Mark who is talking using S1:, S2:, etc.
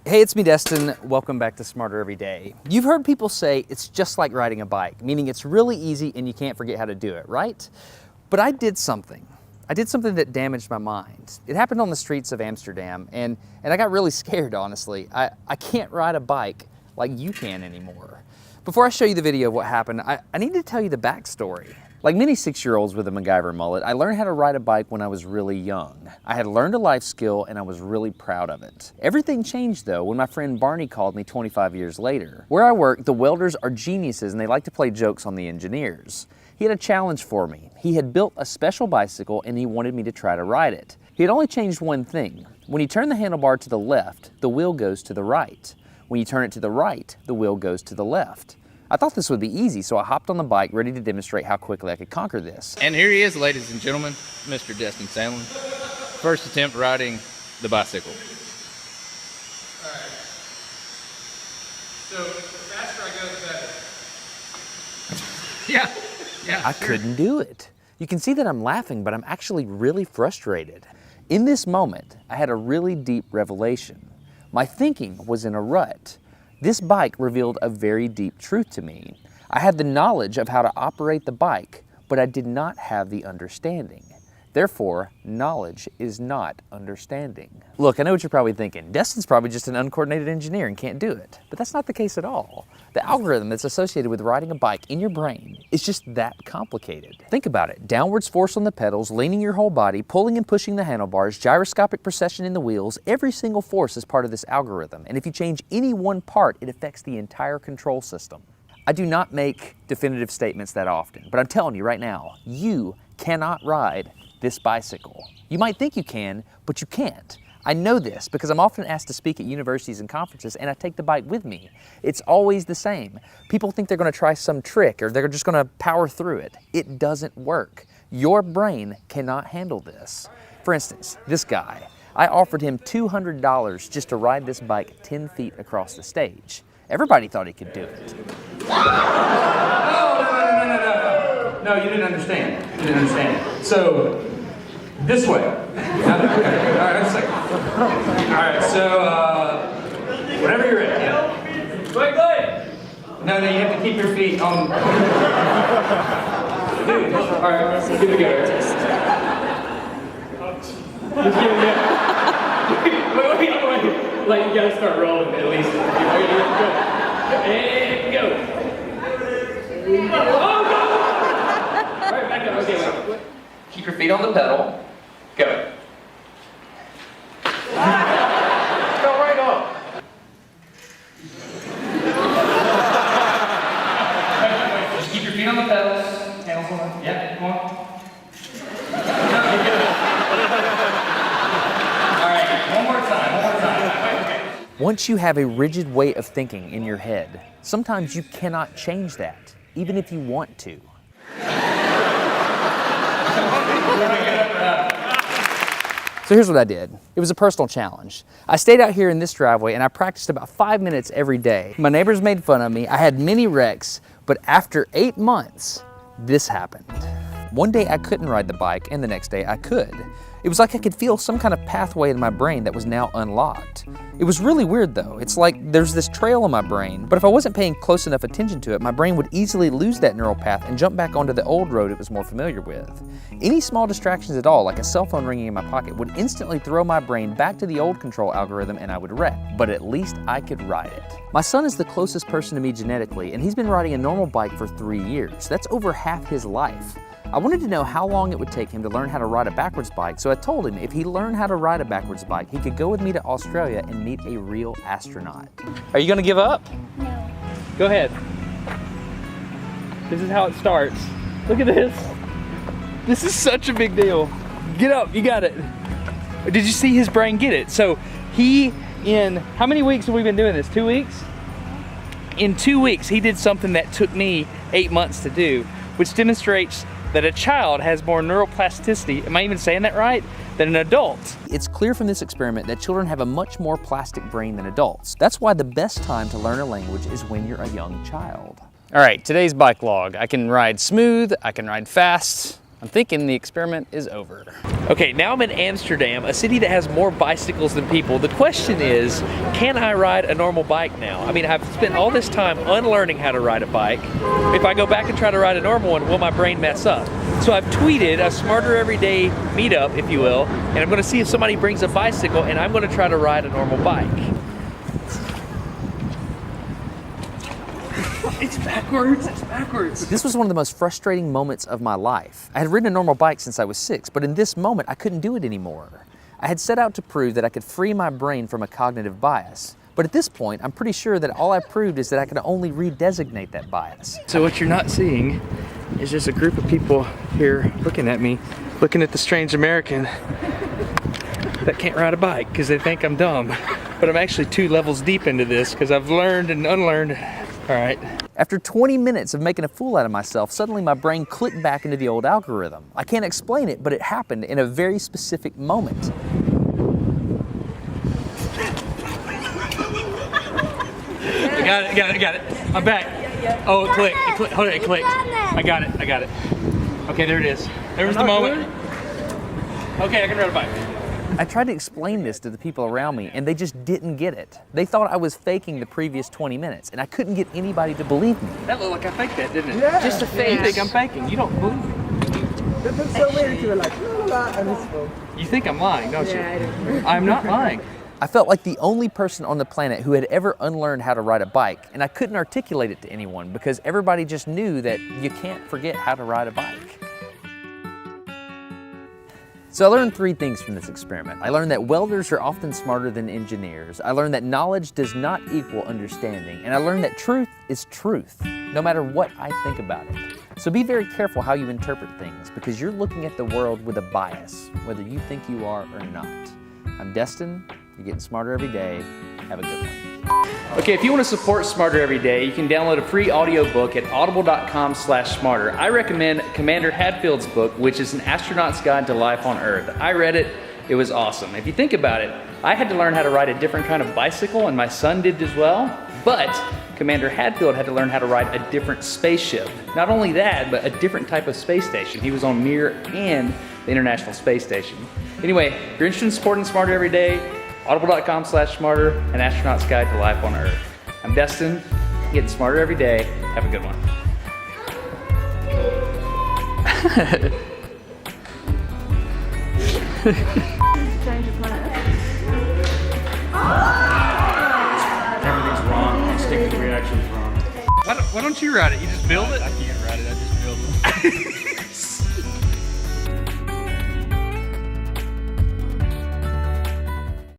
S1: Hey, it's me, Destin. Welcome back to Smarter Every Day. You've heard people say it's just like riding a bike, meaning it's really easy and you can't forget how to do it, right? But I did something. I did something that damaged my mind. It happened on the streets of Amsterdam, and I got really scared, honestly. I can't ride a bike like you can anymore. Before I show you the video of what happened, I need to tell you the backstory. Like many 6-year-olds with a MacGyver mullet, I learned how to ride a bike when I was really young. I had learned a life skill and I was really proud of it. Everything changed though when my friend Barney called me 25 years later. Where I work, the welders are geniuses and they like to play jokes on the engineers. He had a challenge for me. He had built a special bicycle and he wanted me to try to ride it. He had only changed one thing. When you turn the handlebar to the left, the wheel goes to the right. When you turn it to the right, the wheel goes to the left. I thought this would be easy, so I hopped on the bike ready to demonstrate how quickly I could conquer this.
S2: And here he is, ladies and gentlemen, Mr. Destin Sandlin. First attempt riding the bicycle.
S3: All right. So the faster I go, the better. Yeah.
S1: I couldn't do it. You can see that I'm laughing, but I'm actually really frustrated. In this moment, I had a really deep revelation. My thinking was in a rut. This bike revealed a very deep truth to me. I had the knowledge of how to operate the bike, but I did not have the understanding. Therefore, knowledge is not understanding. Look, I know what you're probably thinking. Destin's probably just an uncoordinated engineer and can't do it. But that's not the case at all. The algorithm that's associated with riding a bike in your brain is just that complicated. Think about it. Downwards force on the pedals, leaning your whole body, pulling and pushing the handlebars, gyroscopic precession in the wheels, every single force is part of this algorithm. And if you change any one part, it affects the entire control system. I do not make definitive statements that often, but I'm telling you right now, you cannot ride this bicycle. You might think you can, but you can't. I know this because I'm often asked to speak at universities and conferences and I take the bike with me. It's always the same. People think they're gonna try some trick or they're just gonna power through it. It doesn't work. Your brain cannot handle this. For instance, this guy, I offered him $200 just to ride this bike 10 feet across the stage. Everybody thought he could do it.
S3: No, you didn't understand. You didn't understand. So, this way. Okay, all right, just a second. All right, so, whenever you're ready. Wait. No, you have to keep your feet on. Dude, all right, here we go. Wait. Like, you gotta start rolling at least. And go. Oh, no! All right, back up. Okay, wait. Keep your feet on the pedal. Go. Go right on. Just keep your feet on the pedals. Handles on. Yeah, come on. All right, one more time. Okay.
S1: Once you have a rigid way of thinking in your head, sometimes you cannot change that, even if you want to. So here's what I did. It was a personal challenge. I stayed out here in this driveway and I practiced about 5 minutes every day. My neighbors made fun of me. I had many wrecks, but after 8 months, this happened. One day I couldn't ride the bike and the next day I could. It was like I could feel some kind of pathway in my brain that was now unlocked. It was really weird though. It's like there's this trail in my brain, but if I wasn't paying close enough attention to it, my brain would easily lose that neural path and jump back onto the old road it was more familiar with. Any small distractions at all, like a cell phone ringing in my pocket, would instantly throw my brain back to the old control algorithm and I would wreck. But at least I could ride it. My son is the closest person to me genetically, and he's been riding a normal bike for 3 years. That's over half his life. I wanted to know how long it would take him to learn how to ride a backwards bike, so I told him if he learned how to ride a backwards bike, he could go with me to Australia and meet a real astronaut. Are you gonna give up?
S4: No.
S1: Go ahead. This is how it starts. Look at this. This is such a big deal. Get up, you got it. Did you see his brain get it? So in how many weeks have we been doing this? 2 weeks? In 2 weeks, he did something that took me 8 months to do, which demonstrates that a child has more neuroplasticity, am I even saying that right, than an adult. It's clear from this experiment that children have a much more plastic brain than adults. That's why the best time to learn a language is when you're a young child. All right, today's bike log. I can ride smooth, I can ride fast, I'm thinking the experiment is over. Okay, now I'm in Amsterdam, a city that has more bicycles than people. The question is, can I ride a normal bike now? I mean, I've spent all this time unlearning how to ride a bike. If I go back and try to ride a normal one, will my brain mess up? So I've tweeted a Smarter Everyday meetup, if you will, and I'm gonna see if somebody brings a bicycle and I'm gonna try to ride a normal bike.
S2: It's backwards, it's backwards.
S1: This was one of the most frustrating moments of my life. I had ridden a normal bike since I was 6, but in this moment, I couldn't do it anymore. I had set out to prove that I could free my brain from a cognitive bias. But at this point, I'm pretty sure that all I proved is that I could only redesignate that bias.
S2: So what you're not seeing is just a group of people here looking at me, looking at the strange American that can't ride a bike because they think I'm dumb. But I'm actually 2 levels deep into this because I've learned and unlearned. All right.
S1: After 20 minutes of making a fool out of myself, suddenly my brain clicked back into the old algorithm. I can't explain it, but it happened in a very specific moment.
S2: I got it. I'm back. Oh, it clicked. Hold it, it clicked. I got it. Okay, there it is. There was the moment. Okay, I can ride a bike.
S1: I tried to explain this to the people around me, and they just didn't get it. They thought I was faking the previous 20 minutes, and I couldn't get anybody to believe me.
S2: That looked like I faked that, didn't it?
S4: Yeah.
S1: Just a face.
S2: You think I'm faking. You don't believe me.
S4: That looks so weird. You were like, la la la, and it's full.
S2: You think I'm lying, don't you?
S4: Yeah, I do.
S2: I'm not lying.
S1: I felt like the only person on the planet who had ever unlearned how to ride a bike, and I couldn't articulate it to anyone because everybody just knew that you can't forget how to ride a bike. So I learned 3 things from this experiment. I learned that welders are often smarter than engineers. I learned that knowledge does not equal understanding. And I learned that truth is truth, no matter what I think about it. So be very careful how you interpret things because you're looking at the world with a bias, whether you think you are or not. I'm Destin. You're getting smarter every day. Have a good one. Okay, if you want to support Smarter Every Day, you can download a free audiobook at audible.com/smarter. I recommend Commander Hadfield's book, which is An Astronaut's Guide to Life on Earth. I read it. It was awesome. If you think about it, I had to learn how to ride a different kind of bicycle, and my son did as well. But Commander Hadfield had to learn how to ride a different spaceship. Not only that, but a different type of space station. He was on Mir and the International Space Station. Anyway, if you're interested in supporting Smarter Every Day, audible.com/smarter, An Astronaut's Guide to Life on Earth. I'm Destin, getting smarter every day. Have a good one.
S5: Everything's wrong. Instinctive reaction's wrong.
S2: Why don't you ride it? You just build it?